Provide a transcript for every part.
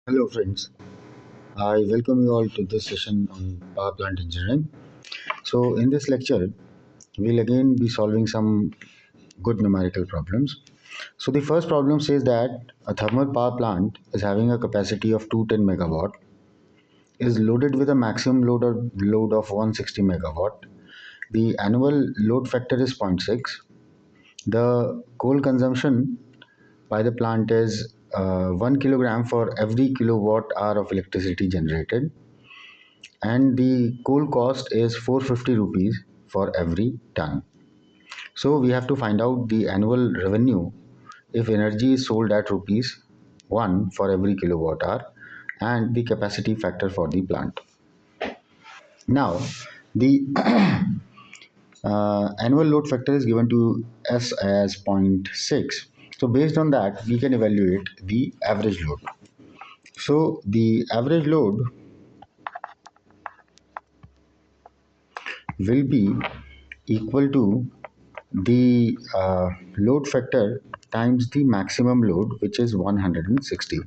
Hello friends, I welcome you all to this session on power plant engineering. So in this lecture, we'll again be solving some good numerical problems. So the first problem says that a thermal power plant is having a capacity of 210 megawatt, is loaded with a maximum load of 160 megawatt. The annual load factor is 0.6. The coal consumption by the plant is 1 kilogram for every kilowatt hour of electricity generated, and the coal cost is 450 rupees for every ton. So we have to find out the annual revenue if energy is sold at rupees 1 for every kilowatt hour and the capacity factor for the plant. Now the annual load factor is given to S as zero point 0.6. So based on that we can evaluate the average load. So the average load will be equal to the load factor times the maximum load, which is 160.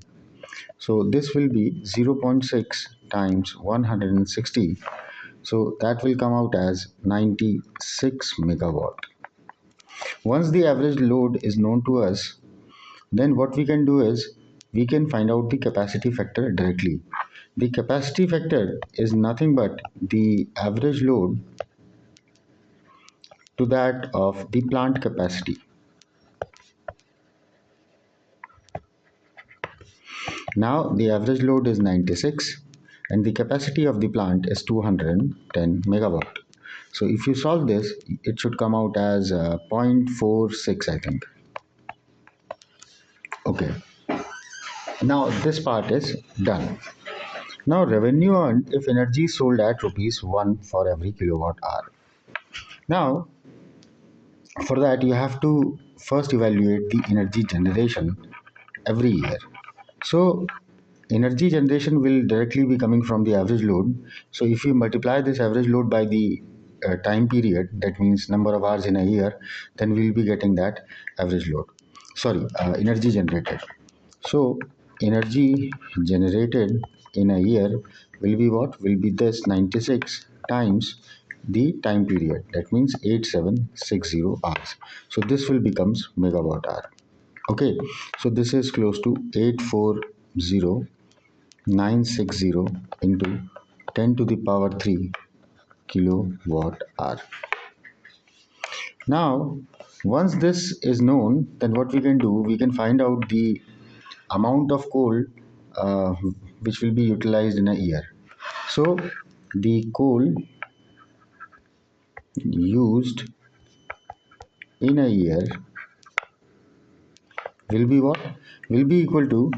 So this will be 0.6 times 160. So that will come out as 96 megawatt. Once the average load is known to us, then what we can do is we can find out the capacity factor directly. The capacity factor is nothing but the average load to that of the plant capacity. Now the average load is 96 and the capacity of the plant is 210 megawatt. So if you solve this, it should come out as 0.46, I think. Okay, now this part is done. Now revenue earned if energy is sold at rupees 1 for every kilowatt hour. Now for that you have to first evaluate the energy generation every year. So energy generation will directly be coming from the average load. So if you multiply this average load by the time period, that means number of hours in a year, then we will be getting that average load. Sorry, energy generated. So energy generated in a year will be what? Will be this 96 times the time period. That means 8760 hours. So this will becomes megawatt hour. Okay, so this is close to 840,960 into 10 to the power 3 kilowatt hour. Now, once this is known, then what we can do, we can find out the amount of coal uh, which will be utilized in a year. So, the coal used in a year will be what? Will be equal to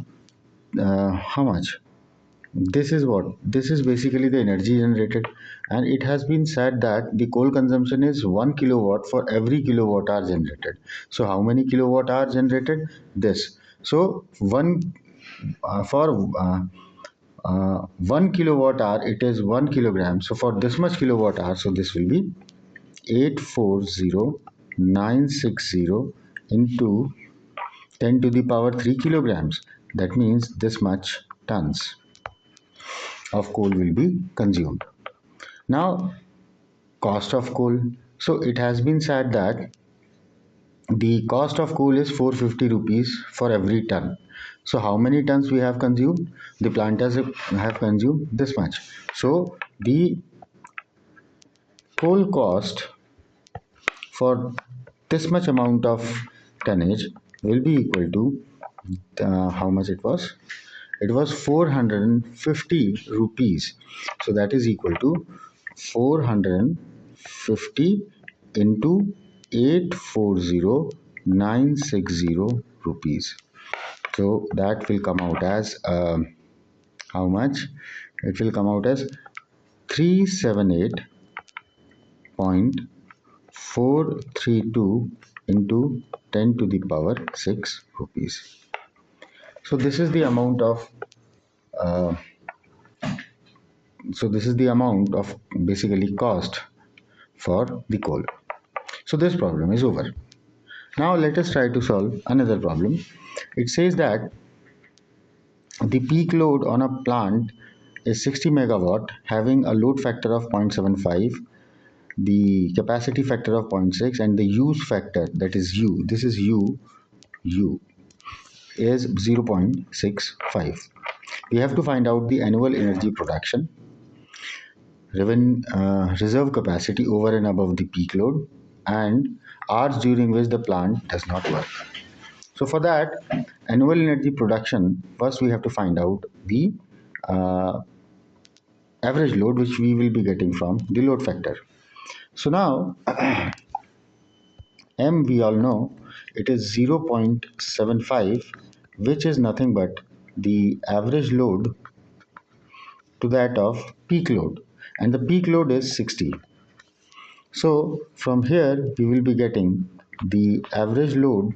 how much? This is what? This is basically the energy generated, and it has been said that the coal consumption is 1 kilowatt for every kilowatt hour generated. So how many kilowatt hour generated? This. So one for 1 kilowatt hour it is 1 kilogram. So for this much kilowatt hour, so this will be 840,960 into 10 to the power 3 kilograms. That means this much tons of coal will be consumed. Now, cost of coal. So it has been said that the cost of coal is 450 rupees for every ton. So how many tons we have consumed? The plant has have consumed this much. So the coal cost for this much amount of tonnage will be equal to how much it was? It was 450 rupees. So that is equal to 450 into 840,960 rupees. So that will come out as how much? It will come out as 378.432 into 10 to the power 6 rupees. So this is the amount of uh, basically cost for the coal. So this problem is over. Now let us try to solve another problem. It says that The peak load on a plant is 60 megawatt having a load factor of 0.75, the capacity factor of 0.6, and the use factor, that is U, this is U is 0.65. We have to find out the annual energy production, reserve capacity over and above the peak load, and hours during which the plant does not work. So for that annual energy production, first we have to find out the uh, average load which we will be getting from the load factor. So now M, we all know it is 0.75, which is nothing but the average load to that of peak load, and the peak load is 60. So from here we will be getting the average load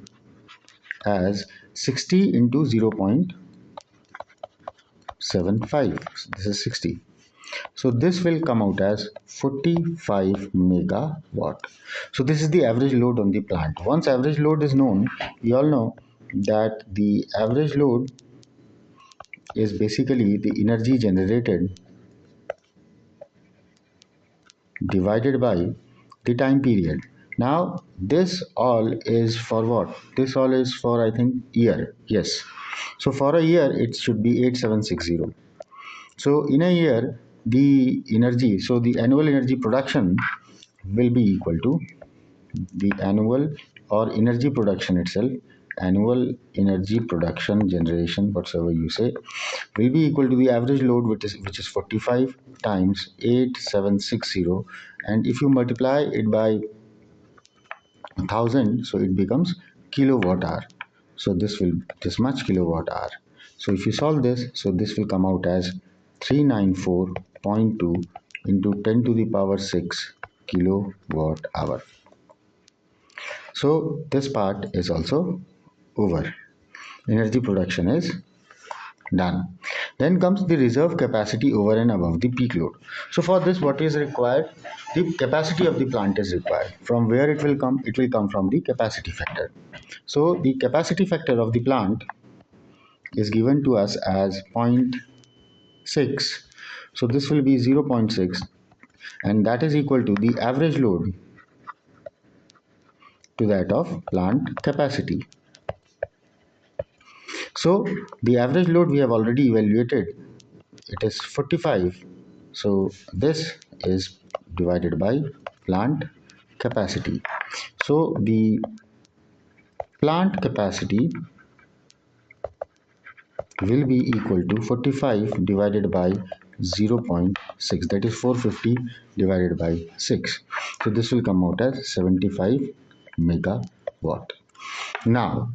as 60 into 0.75. This is 60. So this will come out as 45 megawatt. So this is the average load on the plant. Once average load is known, we all know that the average load is basically the energy generated divided by the time period. Now this all is for what? This all is for, I think, year. Yes. So for a year it should be 8760. So in a year the energy, so the annual energy production will be equal to the annual or energy production itself, annual energy production generation, whatsoever you say, will be equal to the average load, which is 45 times 8760, and if you multiply it by 1000, so it becomes kilowatt hour. So this much kilowatt hour. So if you solve this, so this will come out as 394.2 into 10 to the power 6 kilowatt hour. So this part is also over. Energy production is done. Then comes the reserve capacity over and above the peak load. So for this, what is required? The capacity of the plant is required. From where it will come? It will come from the capacity factor. So the capacity factor of the plant is given to us as 0.6. So this will be 0.6, and that is equal to the average load to that of plant capacity. So the average load we have already evaluated, it is 45. So this is divided by plant capacity. So the plant capacity will be equal to 45 divided by 0.6, that is 450 divided by 6. So this will come out as 75 megawatt. Now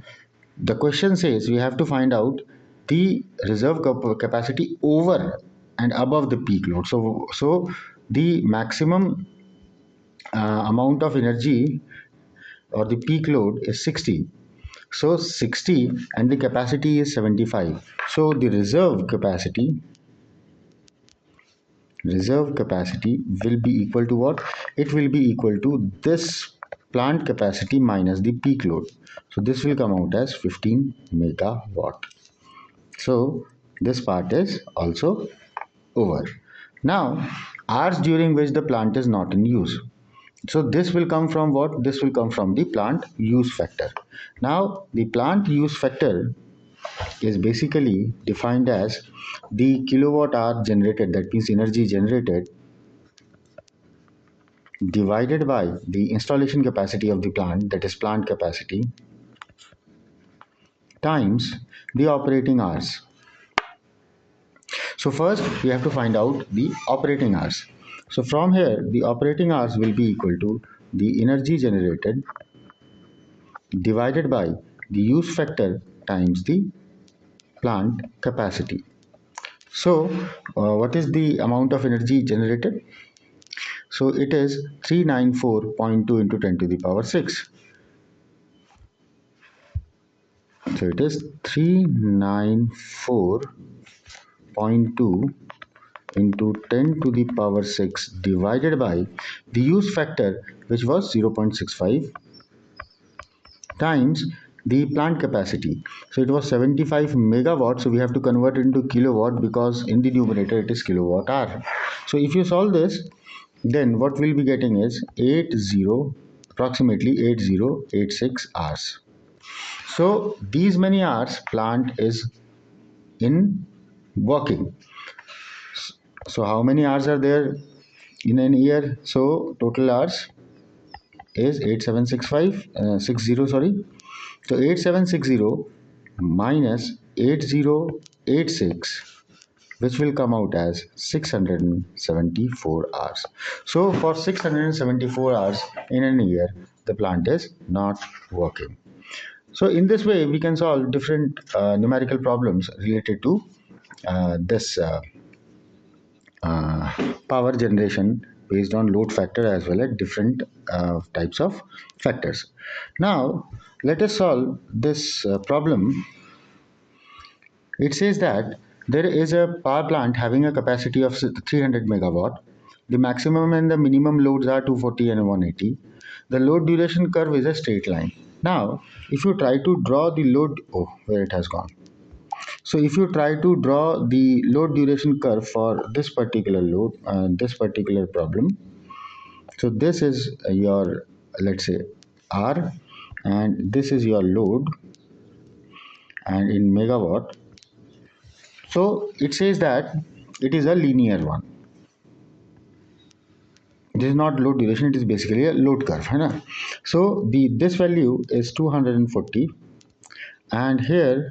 the question says we have to find out the reserve capacity over and above the peak load. So the maximum amount of energy or the peak load is 60. So 60 and the capacity is 75. So the reserve capacity will be equal to what? It will be equal to this plant capacity minus the peak load. So this will come out as 15 megawatt. So this part is also over. Now hours during which the plant is not in use. So this will come from what? This will come from the plant use factor. Now the plant use factor is basically defined as the kilowatt hour generated, that means energy generated, divided by the installation capacity of the plant, that is plant capacity, times the operating hours. So first we have to find out the operating hours. So from here the operating hours will be equal to the energy generated divided by the use factor times the plant capacity. So what is the amount of energy generated? So it is 394.2 into 10 to the power 6. So it is 394.2 into 10 to the power 6 divided by the use factor, which was 0.65, times the plant capacity. So it was 75 megawatt, so we have to convert it into kilowatt because in the numerator it is kilowatt hour. So if you solve this, then what we'll be getting is approximately 8086 hours. So these many hours plant is in working. So how many hours are there in an year? So total hours is 60, sorry. So 8760 minus 8086, which will come out as 674 hours. So for 674 hours in a year, the plant is not working. So in this way, we can solve different numerical problems related to this power generation based on load factor as well as different types of factors. Now, let us solve this problem. It says that there is a power plant having a capacity of 300 megawatt. The maximum and the minimum loads are 240 and 180. The load duration curve is a straight line. Now, if you try to draw the load, oh, where it has gone. So if you try to draw the load duration curve for this particular load, this particular problem, so this is your, let's say, R, and this is your load, and in megawatt. So it says that it is a linear one. This is not load duration, it is basically a load curve. Hai. So this value is 240, and here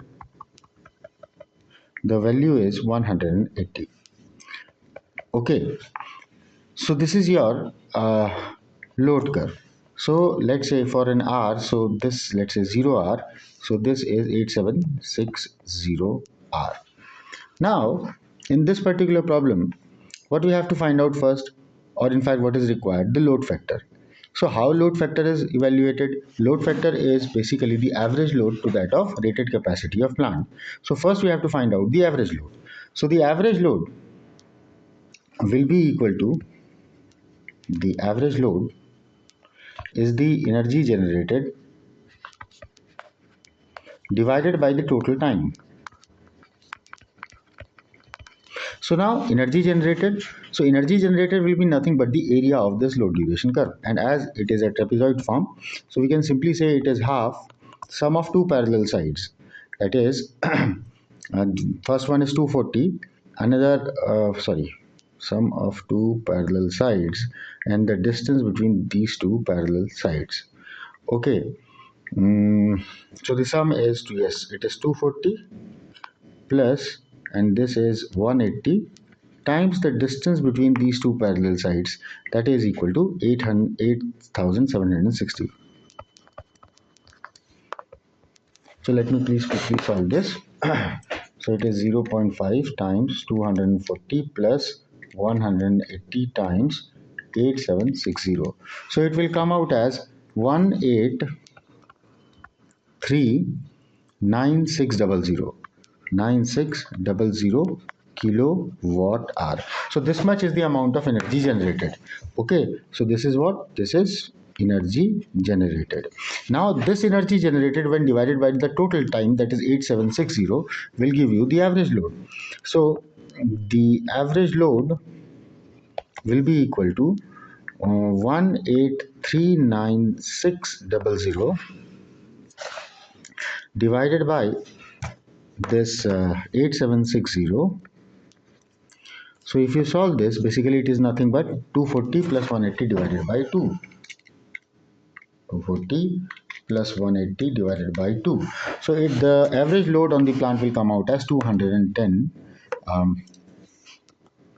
the value is 180. Okay, so this is your load curve. So let's say for an hour, so this, let's say 0 hour, so this is 8760 hour. Now in this particular problem, what we have to find out first, or in fact what is required, the load factor. So how load factor is evaluated? Load factor is basically the average load to that of rated capacity of plant. So first we have to find out the average load. So the average load will be equal to, the average load is the energy generated divided by the total time. So now energy generated will be nothing but the area of this load duration curve, and as it is a trapezoid form, so we can simply say it is half sum of two parallel sides. That is first one is 240, another sum of two parallel sides and the distance between these two parallel sides. Okay. So the sum is yes, it is 240 plus, and this is 180 times the distance between these two parallel sides, that is equal to 8760. So let me please quickly solve this. So it is 0.5 times 240 plus 180 times 8760. So it will come out as 1839600. 9600 kilowatt hour. So this much is the amount of energy generated. Okay, so this is what? This is energy generated. Now this energy generated when divided by the total time, that is 8760, will give you the average load. So the average load will be equal to 1839600 divided by this 8760. So if you solve this, basically it is nothing but 240 plus 180 divided by 2. 240 plus 180 divided by 2. So the average load on the plant will come out as 210.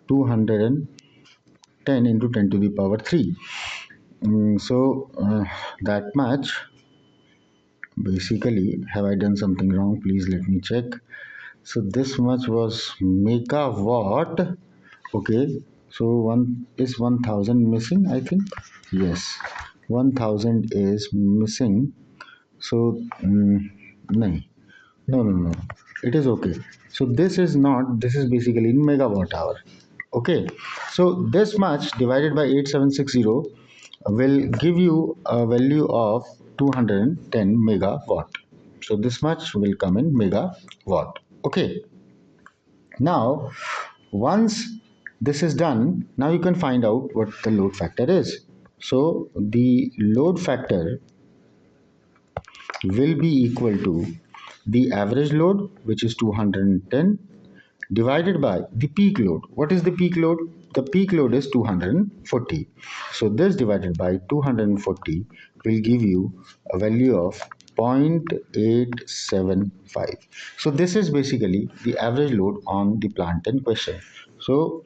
210 into 10 to the power 3. So that much. Basically, have I done something wrong? Please let me check. So this much was megawatt. Okay, so 1000 missing, I think. Yes, 1000 is missing. So no, it is okay. So this is not, this is basically in megawatt hour. Okay, so this much divided by 8760 will give you a value of 210 megawatt. So this much will come in megawatt. Okay. Now, once this is done, now you can find out what the load factor is. So the load factor will be equal to the average load, which is 210, divided by the peak load. What is the peak load? The peak load is 240. So this divided by 240 will give you a value of 0.875. So this is basically the average load on the plant in question. So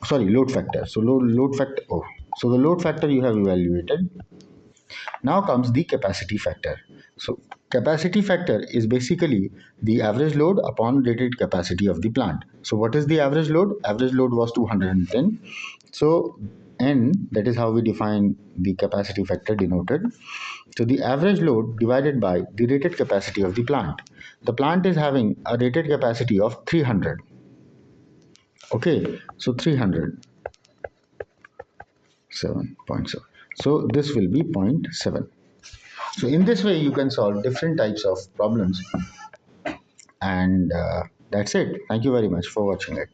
sorry, load factor. So load factor. Oh, so the load factor you have evaluated. Now comes the capacity factor. So capacity factor is basically the average load upon rated capacity of the plant. So what is the average load? Average load was 210. So N, that is how we define the capacity factor denoted. So the average load divided by the rated capacity of the plant. The plant is having a rated capacity of 300. Okay, so 300. 7.7. So this will be 0.7. So in this way, you can solve different types of problems. And that's it. Thank you very much for watching it.